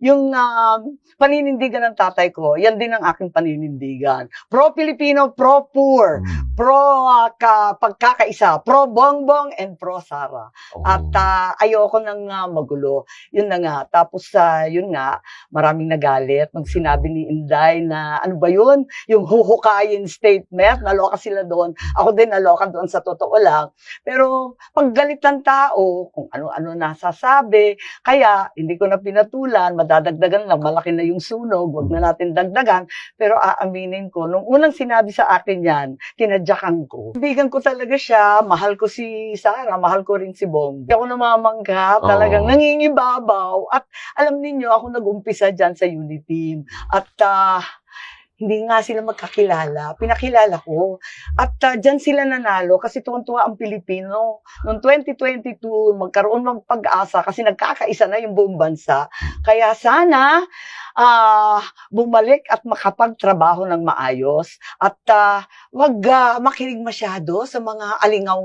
yung paninindigan ng tatay ko, yan din ang aking paninindigan. Pro-Filipino, pro-poor, pagkakaisa, pro-Bongbong, and pro-Sara. At ayoko nang magulo. Yun na nga. Tapos, yun nga, maraming nagalit nung sinabi ni Inday na, ano ba yun? Yung huhukayin statement, naloka sila doon. Ako din naloka doon sa totoo lang. Pero, pag galit ng tao, kung ano-ano nasasabi, kaya, hindi ko na pinatulan, madadagdagan lang, malaki na yung sunog, wag na natin dagdagan. Pero aaminin ko, nung unang sinabi sa akin yan, tinadyakan ko. Bigan ko talaga siya, mahal ko si Sara, mahal ko rin si Bong. Hindi ako namamangga, talagang nangingibabaw. At alam niyo ako nag-umpisa dyan sa Uniteam. At hindi nga sila magkakilala. Pinakilala ko. At dyan sila nanalo kasi tuwang-tuwa ang Pilipino. Noong 2022, magkaroon ng pag-asa kasi nagkakaisa na yung buong bansa. Kaya sana bumalik at makapagtrabaho ng maayos. At wag makinig masyado sa mga alingaw